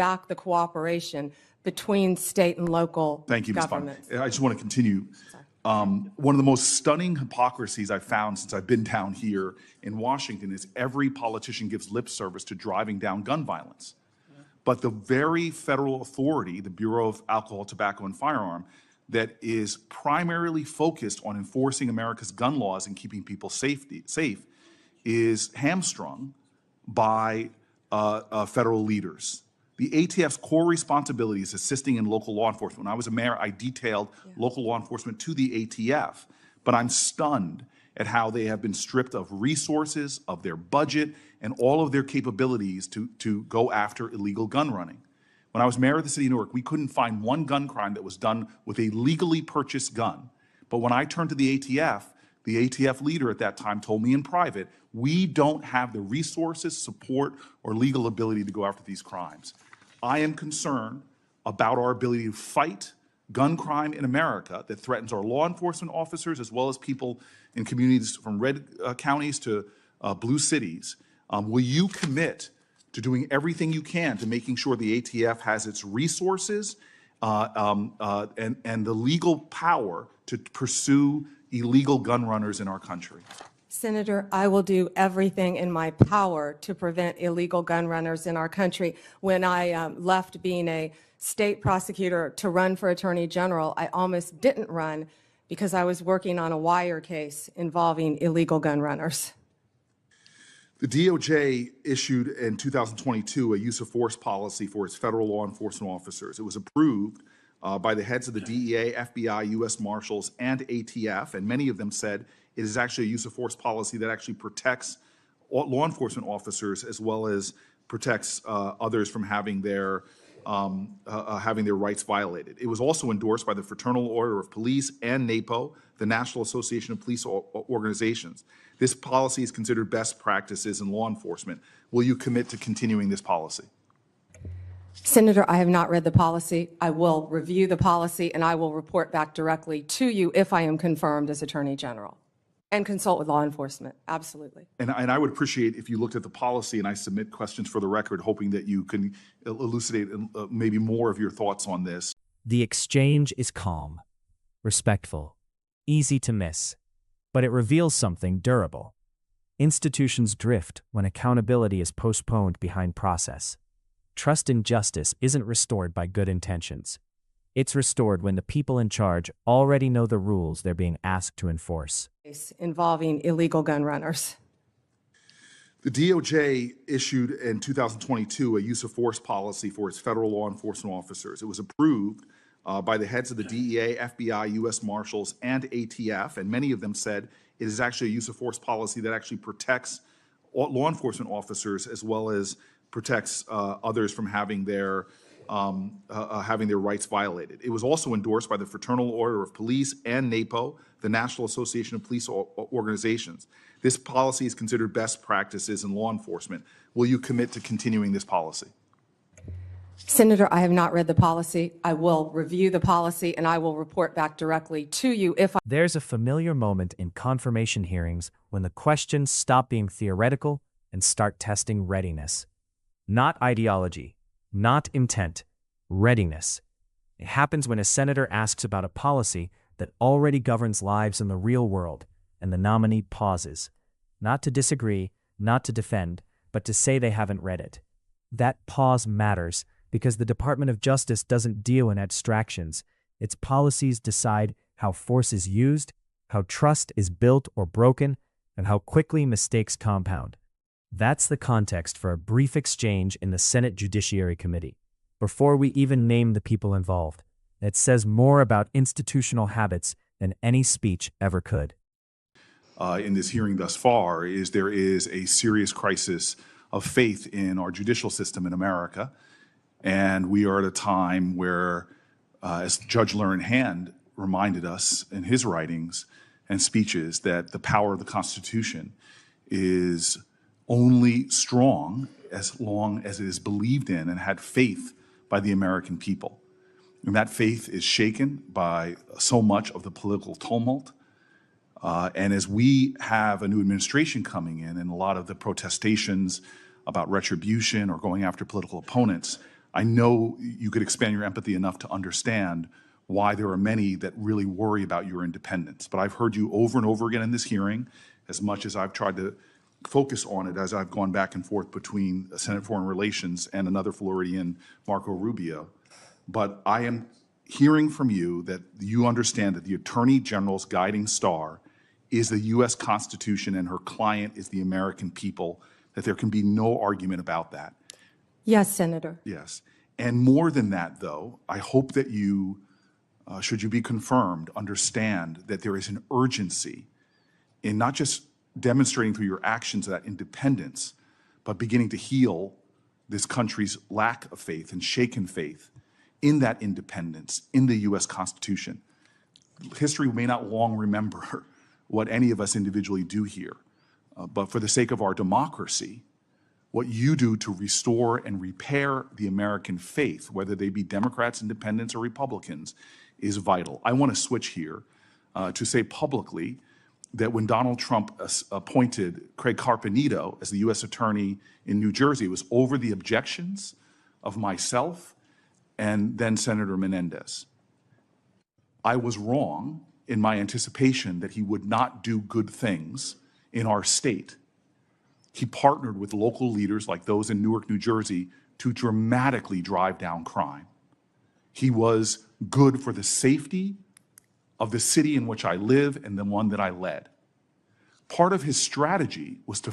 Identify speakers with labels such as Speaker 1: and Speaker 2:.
Speaker 1: back the cooperation between state and local
Speaker 2: Thank you, Ms. Bondi.
Speaker 1: governments.
Speaker 2: I just want to continue. One of the most stunning hypocrisies I've found since I've been down here in Washington is every politician gives lip service to driving down gun violence. But the very federal authority, the Bureau of Alcohol, Tobacco, and Firearm, that is primarily focused on enforcing America's gun laws and keeping people safe, is hamstrung by federal leaders. The ATF's core responsibility is assisting in local law enforcement. When I was a mayor, I detailed local law enforcement to the ATF, but I'm stunned at how they have been stripped of resources, of their budget, and all of their capabilities to go after illegal gun running. When I was mayor of the city of Newark, we couldn't find one gun crime that was done with a legally purchased gun. But when I turned to the ATF leader at that time told me in private, we don't have the resources, support, or legal ability to go after these crimes. I am concerned about our ability to fight gun crime in America that threatens our law enforcement officers as well as people in communities from red counties to blue cities. Will you commit to doing everything you can to making sure the ATF has its resources and the legal power to pursue illegal gun runners in our country?
Speaker 1: Senator, I will do everything in my power to prevent illegal gun runners in our country. When I left being a state prosecutor to run for Attorney General, I almost didn't run because I was working on a wire case involving illegal gun runners.
Speaker 2: The DOJ issued in 2022 a use of force policy for its federal law enforcement officers. It was approved by the heads of the DEA, FBI, U.S. Marshals, and ATF, and many of them said it is actually a use of force policy that actually protects law enforcement officers as well as protects others from having their rights violated. It was also endorsed by the Fraternal Order of Police and NAPO, the National Association of Police Organizations. This policy is considered best practices in law enforcement. Will you commit to continuing this policy?
Speaker 1: Senator, I have not read the policy. I will review the policy and I will report back directly to you if I am confirmed as Attorney General and consult with law enforcement. Absolutely.
Speaker 2: And I would appreciate if you looked at the policy and I submit questions for the record, hoping that you can elucidate maybe more of your thoughts on this.
Speaker 3: The exchange is calm, respectful, easy to miss, but it reveals something durable. Institutions drift when accountability is postponed behind process. Trust in justice isn't restored by good intentions. It's restored when the people in charge already know the rules they're being asked to enforce.
Speaker 1: Involving illegal gun runners.
Speaker 2: The DOJ issued in 2022 a use of force policy for its federal law enforcement officers. It was approved by the heads of the DEA, FBI, U.S. Marshals, and ATF, and many of them said it is actually a use of force policy that actually protects law enforcement officers as well as protects others from having their rights violated. It was also endorsed by the Fraternal Order of Police and NAPO, the National Association of Police Organizations. This policy is considered best practices in law enforcement. Will you commit to continuing this policy?
Speaker 1: Senator, I have not read the policy. I will review the policy and I will report back directly to you if I...
Speaker 3: There's a familiar moment in confirmation hearings when the questions stop being theoretical and start testing readiness. Not ideology, not intent, readiness. It happens when a senator asks about a policy that already governs lives in the real world, and the nominee pauses, not to disagree, not to defend, but to say they haven't read it. That pause matters because the Department of Justice doesn't deal in abstractions. Its policies decide how force is used, how trust is built or broken, and how quickly mistakes compound. That's the context for a brief exchange in the Senate Judiciary Committee, before we even name the people involved. It says more about institutional habits than any speech ever could.
Speaker 2: In this hearing thus far is there is a serious crisis of faith in our judicial system in America. And we are at a time where, as Judge Learned Hand reminded us in his writings and speeches, that the power of the Constitution is only strong as long as it is believed in and had faith by the American people. And that faith is shaken by so much of the political tumult. And as we have a new administration coming in and a lot of the protestations about retribution or going after political opponents, I know you could expand your empathy enough to understand why there are many that really worry about your independence. But I've heard you over and over again in this hearing, as much as I've tried to focus on it as I've gone back and forth between Senate Foreign Relations and another Floridian, Marco Rubio. But I am hearing from you that you understand that the Attorney General's guiding star is the U.S. Constitution and her client is the American people, that there can be no argument about that.
Speaker 1: Yes, Senator.
Speaker 2: Yes. And more than that, though, I hope that you, should you be confirmed, understand that there is an urgency in not just demonstrating through your actions that independence, but beginning to heal this country's lack of faith and shaken faith in that independence, in the U.S. Constitution. History may not long remember what any of us individually do here, but for the sake of our democracy, what you do to restore and repair the American faith, whether they be Democrats, Independents, or Republicans, is vital. I want to switch here to say publicly that when Donald Trump appointed Craig Carpenito as the U.S. Attorney in New Jersey, it was over the objections of myself and then Senator Menendez. I was wrong in my anticipation that he would not do good things in our state. He partnered with local leaders like those in Newark, New Jersey, to dramatically drive down crime. He was good for the safety of the city in which I live and the one that I led. Part of his strategy was to